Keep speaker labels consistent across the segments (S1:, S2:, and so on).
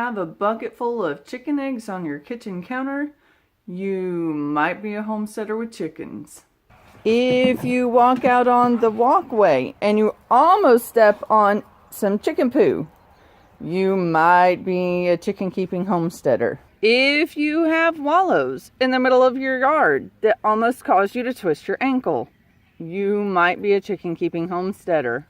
S1: have a bucket full of chicken eggs on your kitchen counter, you might be a homesteader with chickens. If you walk out on the walkway and you almost step on some chicken poo, you might be a chicken keeping homesteader. If you have wallows in the middle of your yard that almost cause you to twist your ankle, you might be a chicken keeping homesteader.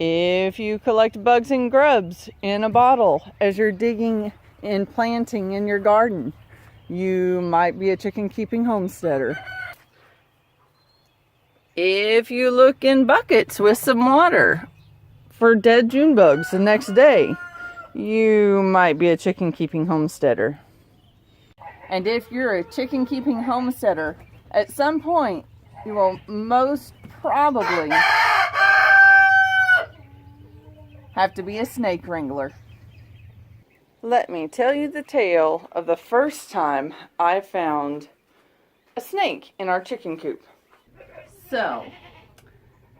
S1: If you collect bugs and grubs in a bottle as you're digging and planting in your garden, you might be a chicken keeping homesteader. If you look in buckets with some water for dead June bugs the next day, you might be a chicken keeping homesteader. And if you're a chicken keeping homesteader, at some point you will most probably have to be a snake wrangler. Let me tell you the tale of the first time I found a snake in our chicken coop. So,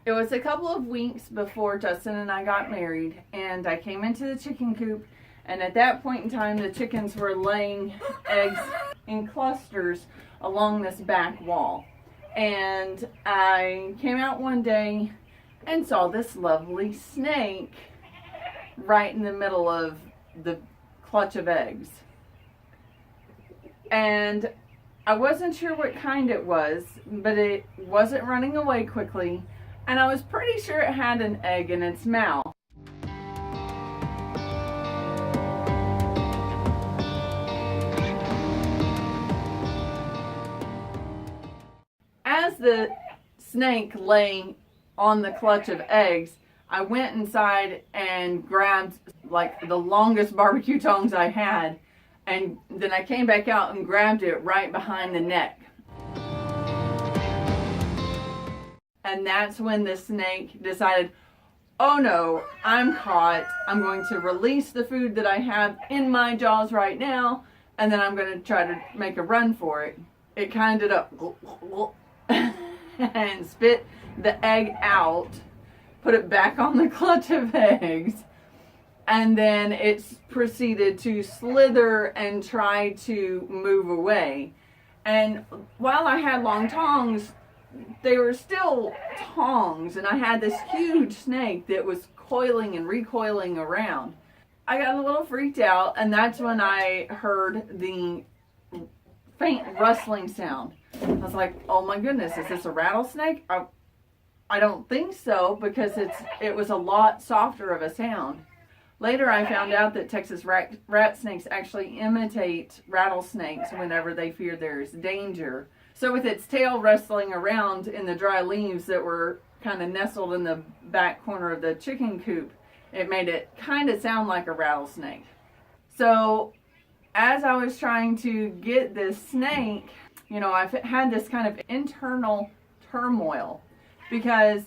S1: it was a couple of weeks before Justin and I got married, and I came into the chicken coop, and at that point in time the chickens were laying eggs in clusters along this back wall. And I came out one day and saw this lovely snake right in the middle of the clutch of eggs. And I wasn't sure what kind it was, but it wasn't running away quickly. And I was pretty sure it had an egg in its mouth. As the snake lay on the clutch of eggs, I went inside and grabbed like the longest barbecue tongs I had, and then I came back out and grabbed it right behind the neck. And that's when the snake decided, oh no, I'm caught. I'm going to release the food that I have in my jaws right now, and then I'm going to try to make a run for it. It kind of up and spit the egg out, put it back on the clutch of eggs, and then it proceeded to slither and try to move away. And while I had long tongs, they were still tongs, and I had this huge snake that was coiling and recoiling around. I got a little freaked out, and that's when I heard the faint rustling sound. I was like, oh my goodness, is this a rattlesnake? I don't think so, because it was a lot softer of a sound. Later I found out that Texas rat snakes actually imitate rattlesnakes whenever they fear there's danger. So with its tail rustling around in the dry leaves that were kind of nestled in the back corner of the chicken coop, it made it kind of sound like a rattlesnake. So as I was trying to get this snake, I've had this kind of internal turmoil because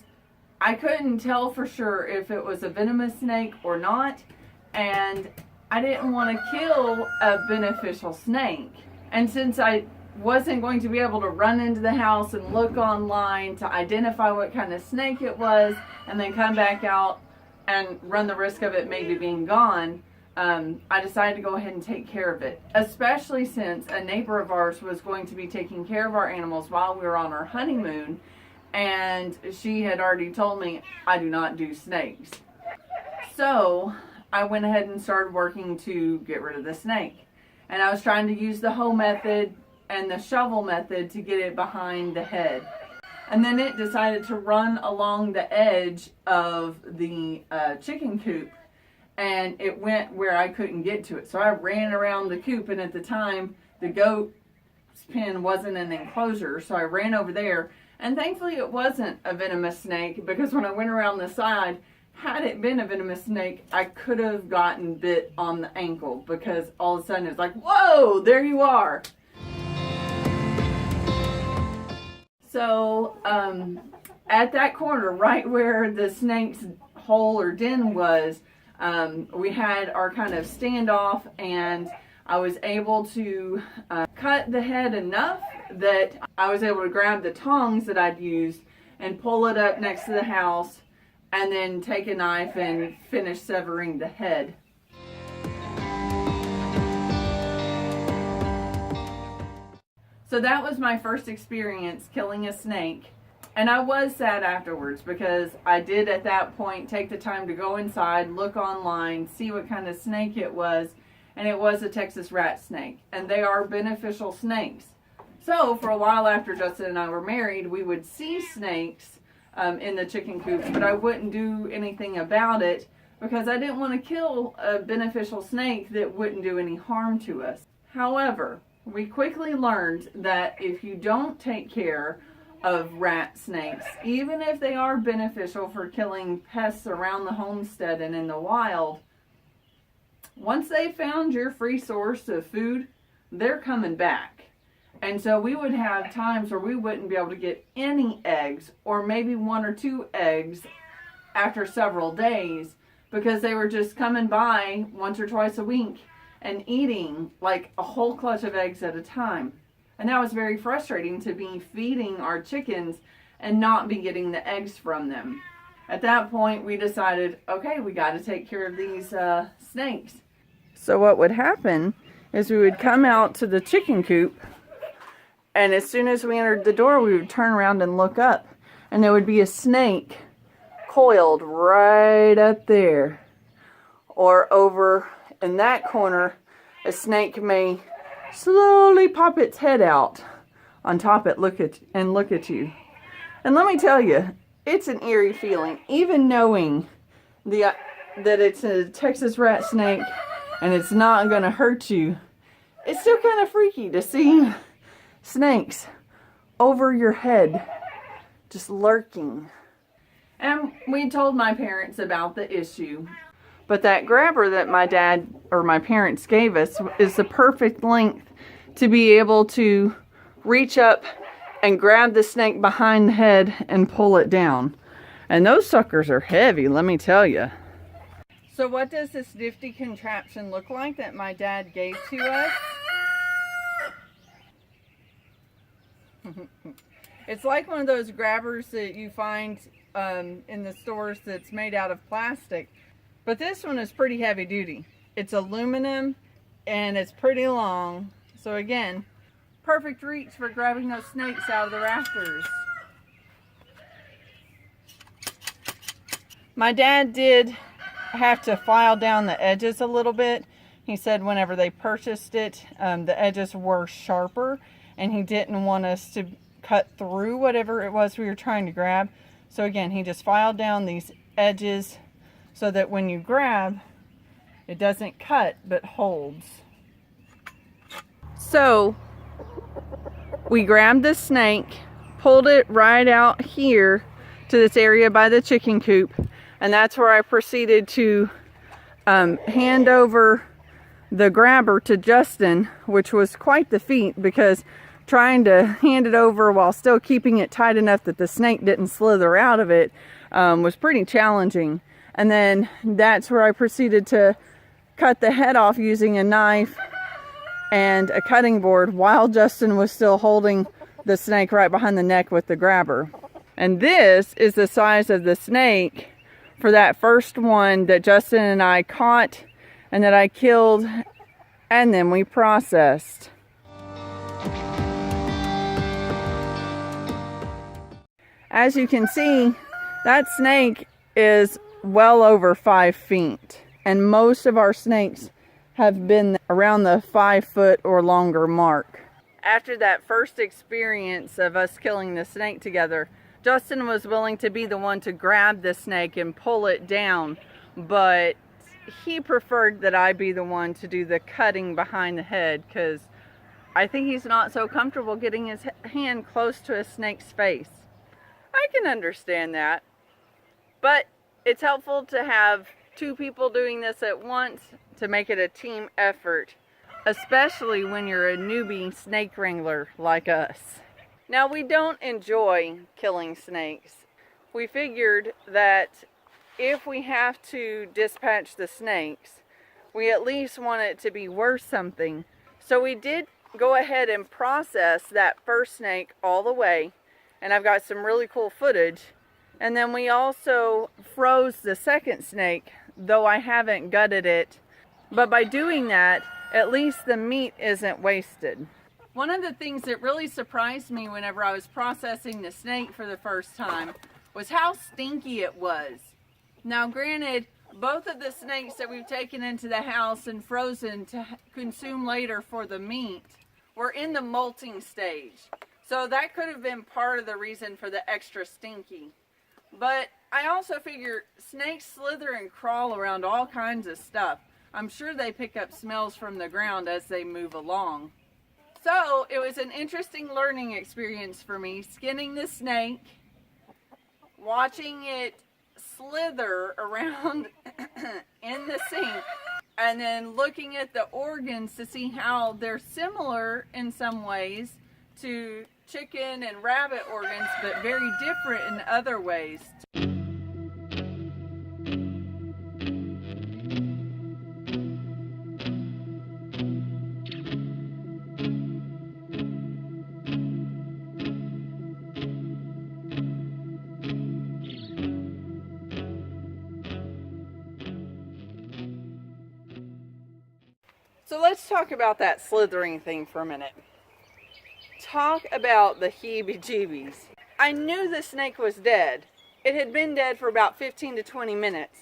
S1: I couldn't tell for sure if it was a venomous snake or not, and I didn't want to kill a beneficial snake. And since I wasn't going to be able to run into the house and look online to identify what kind of snake it was and then come back out and run the risk of it maybe being gone, I decided to go ahead and take care of it, especially since a neighbor of ours was going to be taking care of our animals while we were on our honeymoon, and she had already told me I do not do snakes. So I went ahead and started working to get rid of the snake, and I was trying to use the hoe method and the shovel method to get it behind the head. And then it decided to run along the edge of the chicken coop, and it went where I couldn't get to it. So I ran around the coop, and at the time the goat's pen wasn't an enclosure, so I ran over there, and thankfully it wasn't a venomous snake, because when I went around the side, had it been a venomous snake, I could have gotten bit on the ankle, because all of a sudden it's like, whoa, there you are. So at that corner, right where the snake's hole or den was, we had our kind of standoff, and I was able to cut the head enough that I was able to grab the tongs that I'd used and pull it up next to the house, and then take a knife and finish severing the head. So that was my first experience killing a snake. And I was sad afterwards because I did at that point take the time to go inside, look online, see what kind of snake it was. And it was a Texas rat snake. And they are beneficial snakes. So for a while after Justin and I were married, we would see snakes in the chicken coop, but I wouldn't do anything about it because I didn't want to kill a beneficial snake that wouldn't do any harm to us. However, we quickly learned that if you don't take care of rat snakes, even if they are beneficial for killing pests around the homestead and in the wild, once they found your free source of food, they're coming back. And so we would have times where we wouldn't be able to get any eggs, or maybe 1 or 2 eggs after several days, because they were just coming by once or twice a week and eating like a whole clutch of eggs at a time. And that was very frustrating, to be feeding our chickens and not be getting the eggs from them. At that point, we decided, okay, we got to take care of these snakes. So what would happen is we would come out to the chicken coop, and as soon as we entered the door, we would turn around and look up, and there would be a snake coiled right up there. Or over in that corner, a snake may slowly pop its head out on top and look at you. And let me tell you, it's an eerie feeling, even knowing that it's a Texas rat snake and it's not going to hurt you. It's still kind of freaky to see snakes over your head just lurking. And we told my parents about the issue. But that grabber that my dad or my parents gave us is the perfect length to be able to reach up and grab the snake behind the head and pull it down. And those suckers are heavy, let me tell you. So what does this nifty contraption look like that my dad gave to us? It's like one of those grabbers that you find in the stores that's made out of plastic. But this one is pretty heavy duty. It's aluminum and it's pretty long. So again, perfect reach for grabbing those snakes out of the rafters. My dad did have to file down the edges a little bit. He said whenever they purchased it, the edges were sharper and he didn't want us to cut through whatever it was we were trying to grab. So again, he just filed down these edges so that when you grab, it doesn't cut but holds. So we grabbed the snake, pulled it right out here to this area by the chicken coop, and that's where I proceeded to hand over the grabber to Justin, which was quite the feat because trying to hand it over while still keeping it tight enough that the snake didn't slither out of it was pretty challenging. And then that's where I proceeded to cut the head off using a knife and a cutting board while Justin was still holding the snake right behind the neck with the grabber. And this is the size of the snake for that first one that Justin and I caught and that I killed and then we processed. As you can see, that snake is well over 5 feet, and most of our snakes have been around the 5 foot or longer mark. After that first experience of us killing the snake together, Justin was willing to be the one to grab the snake and pull it down, but he preferred that I be the one to do the cutting behind the head because I think he's not so comfortable getting his hand close to a snake's face. I can understand that, but it's helpful to have 2 people doing this at once to make it a team effort, especially when you're a newbie snake wrangler like us. Now, we don't enjoy killing snakes. We figured that if we have to dispatch the snakes, we at least want it to be worth something. So we did go ahead and process that first snake all the way, and I've got some really cool footage. And then we also froze the second snake, though I haven't gutted it. But by doing that, at least the meat isn't wasted. One of the things that really surprised me whenever I was processing the snake for the first time was how stinky it was. Now granted, both of the snakes that we've taken into the house and frozen to consume later for the meat were in the molting stage. So that could have been part of the reason for the extra stinky. But I also figure snakes slither and crawl around all kinds of stuff. I'm sure they pick up smells from the ground as they move along. So it was an interesting learning experience for me, skinning the snake, watching it slither around in the sink, and then looking at the organs to see how they're similar in some ways to chicken and rabbit organs, but very different in other ways. So let's talk about that slithering thing for a minute. Talk about the heebie-jeebies. I knew the snake was dead. It had been dead for about 15 to 20 minutes.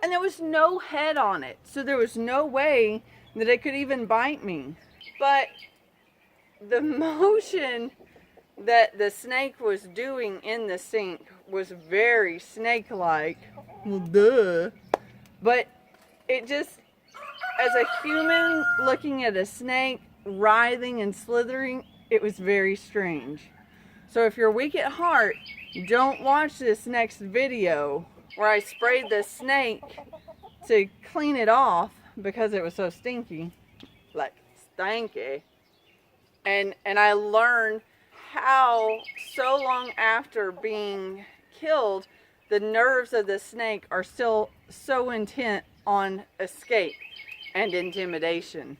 S1: And there was no head on it. So there was no way that it could even bite me. But the motion that the snake was doing in the sink was very snake-like. Well, duh. But it just, as a human looking at a snake writhing and slithering, it was very strange. So if you're weak at heart, don't watch this next video where I sprayed the snake to clean it off because it was so stinky. Like, stanky. And I learned how so long after being killed, the nerves of the snake are still so intent on escape and intimidation.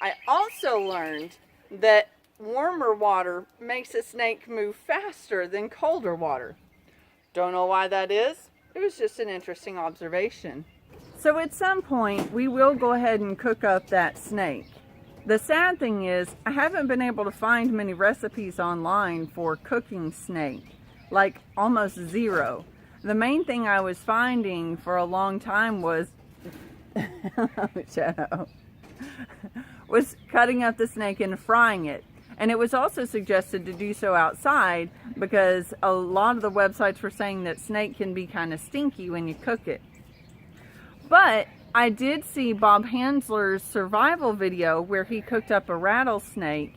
S1: I also learned that warmer water makes a snake move faster than colder water. Don't know why that is. It was just an interesting observation. So at some point, we will go ahead and cook up that snake. The sad thing is, I haven't been able to find many recipes online for cooking snake. Like almost zero. The main thing I was finding for a long time was Shadow. was cutting up the snake and frying it. And it was also suggested to do so outside because a lot of the websites were saying that snake can be kind of stinky when you cook it. But I did see Bob Hansler's survival video where he cooked up a rattlesnake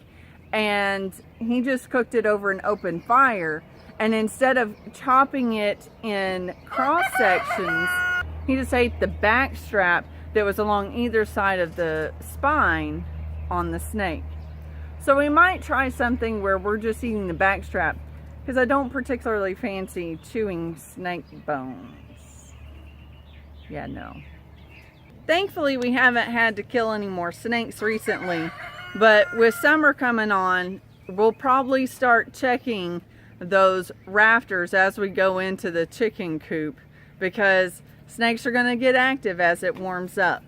S1: and he just cooked it over an open fire. And instead of chopping it in cross sections, he just ate the back strap that was along either side of the spine on the snake. So we might try something where we're just eating the back strap because I don't particularly fancy chewing snake bones. Yeah, no. Thankfully, we haven't had to kill any more snakes recently, but with summer coming on, we'll probably start checking those rafters as we go into the chicken coop because snakes are going to get active as it warms up.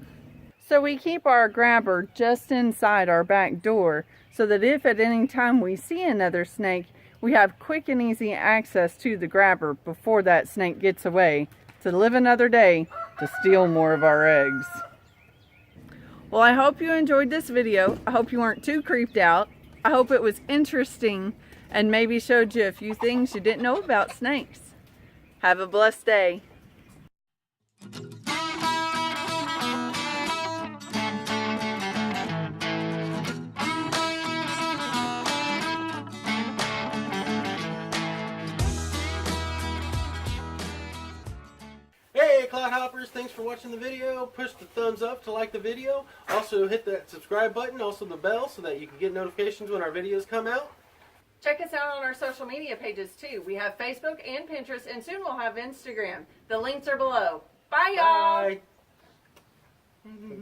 S1: So we keep our grabber just inside our back door so that if at any time we see another snake, we have quick and easy access to the grabber before that snake gets away to live another day to steal more of our eggs. Well, I hope you enjoyed this video. I hope you weren't too creeped out. I hope it was interesting and maybe showed you a few things you didn't know about snakes. Have a blessed day.
S2: Hey, Cloudhoppers, thanks for watching the video. Push the thumbs up to like the video. Also hit that subscribe button, also the bell, so that you can get notifications when our videos come out.
S1: Check us out on our social media pages too. We have Facebook and Pinterest, and soon we'll have Instagram. The links are below. Bye, y'all.
S2: Bye.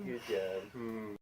S2: Good job.